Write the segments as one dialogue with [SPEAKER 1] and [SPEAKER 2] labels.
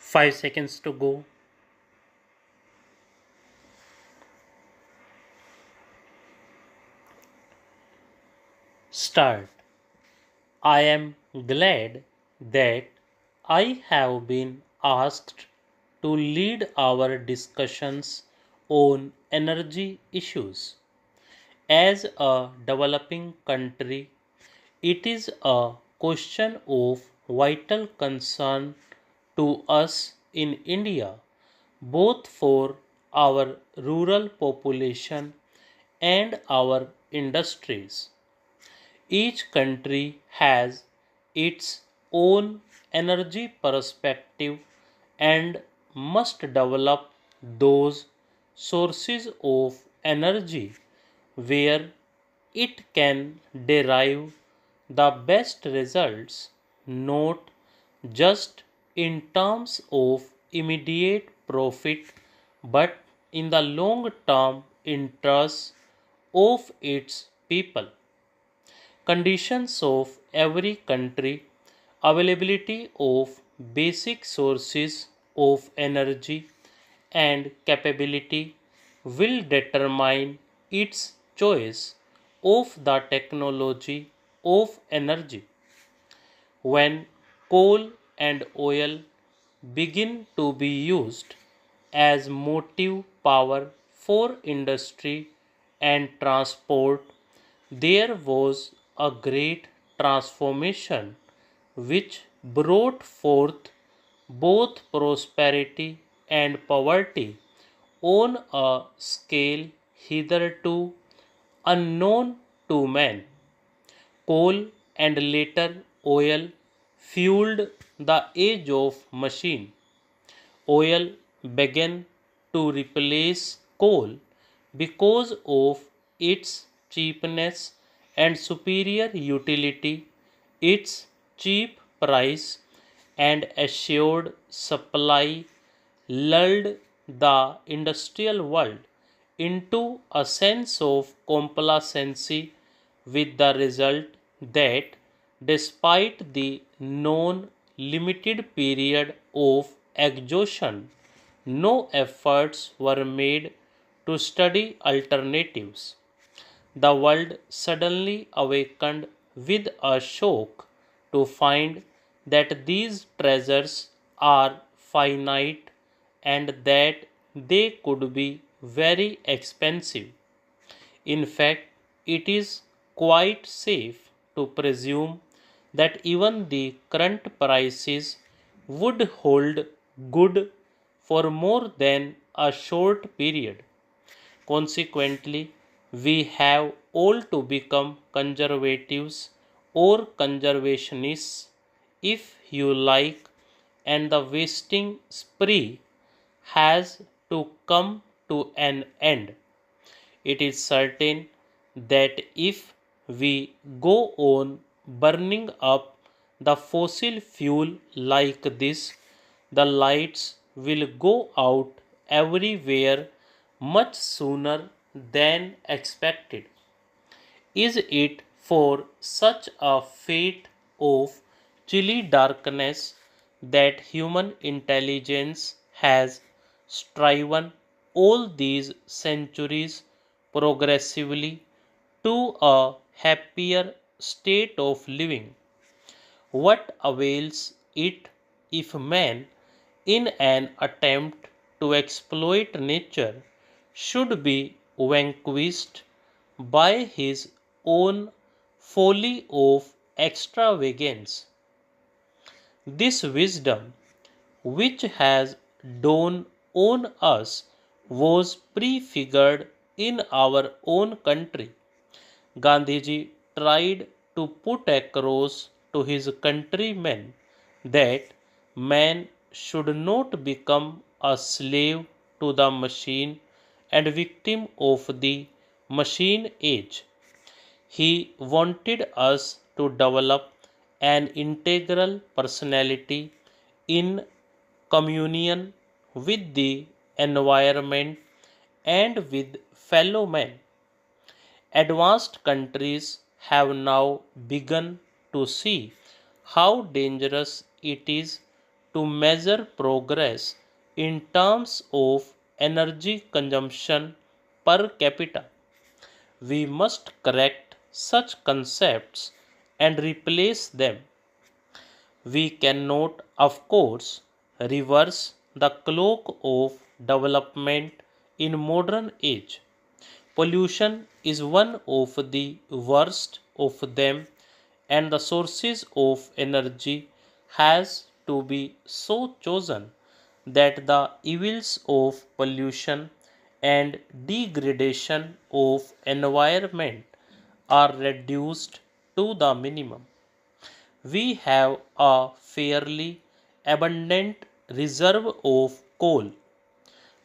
[SPEAKER 1] 5 seconds to go. Start. I am glad that I have been asked to lead our discussions on energy issues. As a developing country, it is a question of vital concern to us in India, both for our rural population and our industries. Each country has its own energy perspective and must develop those sources of energy where it can derive the best results, not just in terms of immediate profit but in the long term interests of its people. Conditions of every country, availability of basic sources of energy, and capability will determine its choice of the technology of energy. When coal and oil begin to be used as motive power for industry and transport, there was a great transformation which brought forth both prosperity and poverty on a scale hitherto unknown to man. Coal and later oil fueled the age of machine. Oil began to replace coal because of its cheapness and superior utility, its cheap price and assured supply lulled the industrial world into a sense of complacency, with the result that despite the known limited period of exhaustion, no efforts were made to study alternatives. The world suddenly awakened with a shock to find that these treasures are finite and that they could be very expensive. In fact, it is quite safe to presume that even the current prices would hold good for more than a short period. Consequently, we have all to become conservatives or conservationists, if you like, and the wasting spree has to come to an end. It is certain that if we go on burning up the fossil fuel like this, the lights will go out everywhere much sooner than expected. Is it for such a fate of chilly darkness that human intelligence has striven all these centuries progressively to a happier state of living? What avails it if man, in an attempt to exploit nature, should be vanquished by his own folly of extravagance? This wisdom, which has dawned on us, was prefigured in our own country. Gandhiji tried to put across to his countrymen that man should not become a slave to the machine and victim of the machine age. He wanted us to develop an integral personality in communion with the environment and with fellow men. Advanced countries have now begun to see how dangerous it is to measure progress in terms of energy consumption per capita. We must correct such concepts and replace them. We cannot, of course, reverse the clock of development in modern age. Pollution is one of the worst of them, and the sources of energy has to be so chosen that the evils of pollution and degradation of environment are reduced to the minimum. We have a fairly abundant reserve of coal,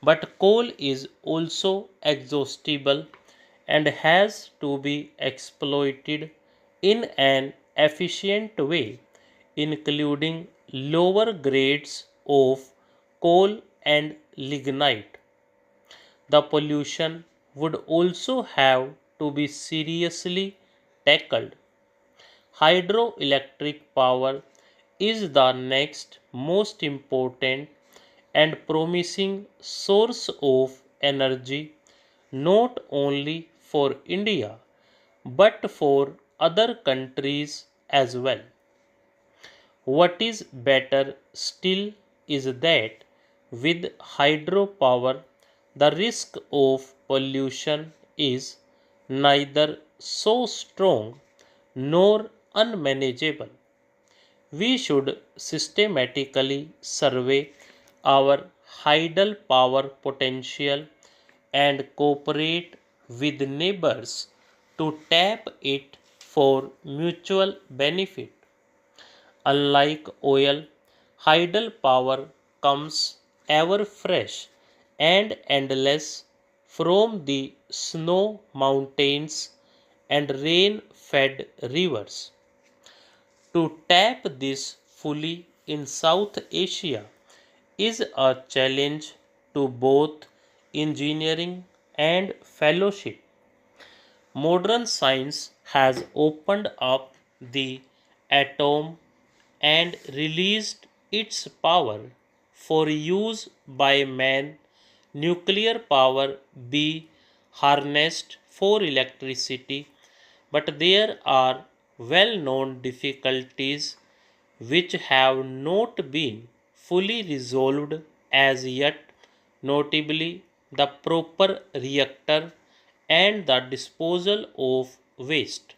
[SPEAKER 1] but coal is also exhaustible and has to be exploited in an efficient way, including lower grades of coal and lignite. The pollution would also have to be seriously tackled. Hydroelectric power is the next most important and promising source of energy not only for India but for other countries as well. What is better still is that with hydropower, the risk of pollution is neither so strong nor unmanageable. We should systematically survey our hydel power potential and cooperate with neighbors to tap it for mutual benefit. Unlike oil, hydel power comes ever fresh and endless from the snow mountains and rain fed rivers. To tap this fully in South Asia is a challenge to both engineering and fellowship. Modern science has opened up the atom and released its power for use by man. Nuclear power be harnessed for electricity, but there are well known difficulties which have not been fully resolved as yet, notably the proper reactor and the disposal of waste.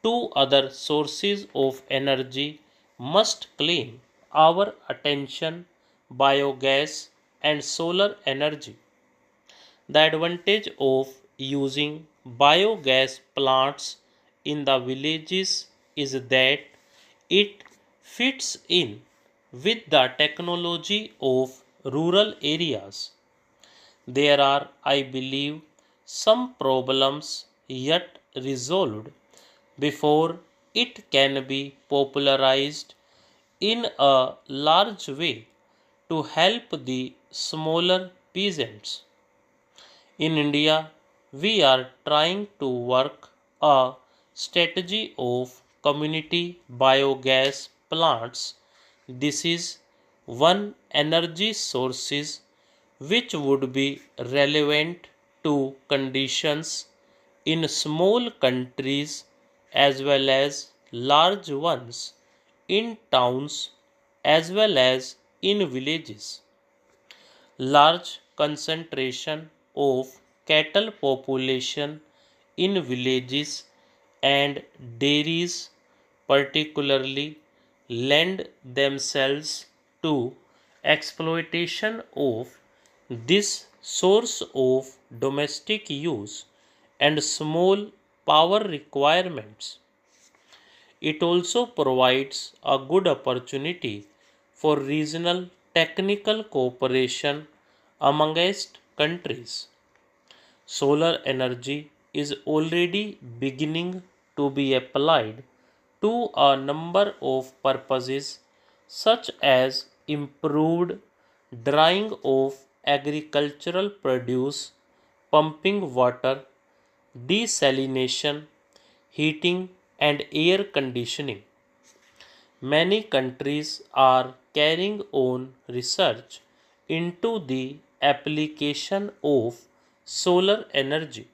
[SPEAKER 1] Two other sources of energy must claim our attention: biogas and solar energy. The advantage of using biogas plants in the villages is that it fits in with the technology of rural areas. There are, I believe, some problems yet resolved before it can be popularized in a large way to help the smaller peasants. In India, we are trying to work a strategy of community biogas plants. This is one energy sources which would be relevant to conditions in small countries as well as large ones in towns as well as in villages. Large concentration of cattle population in villages and dairies particularly lend themselves to exploitation of this source of domestic use and small power requirements. It also provides a good opportunity for regional technical cooperation amongst countries. Solar energy is already beginning to be applied to a number of purposes, such as improved drying of agricultural produce, pumping water, desalination, heating, and air conditioning. Many countries are carrying on research into the application of solar energy.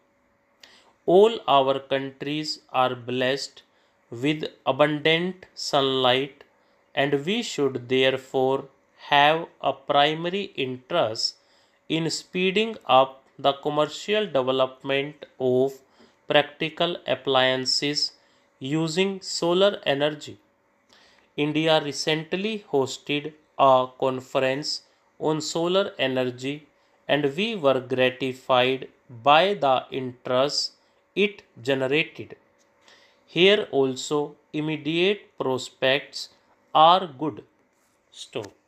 [SPEAKER 1] All our countries are blessed with abundant sunlight, and we should therefore have a primary interest in speeding up the commercial development of practical appliances using solar energy. India recently hosted a conference on solar energy, and we were gratified by the interest it generated. Here also, immediate prospects are good. Stop.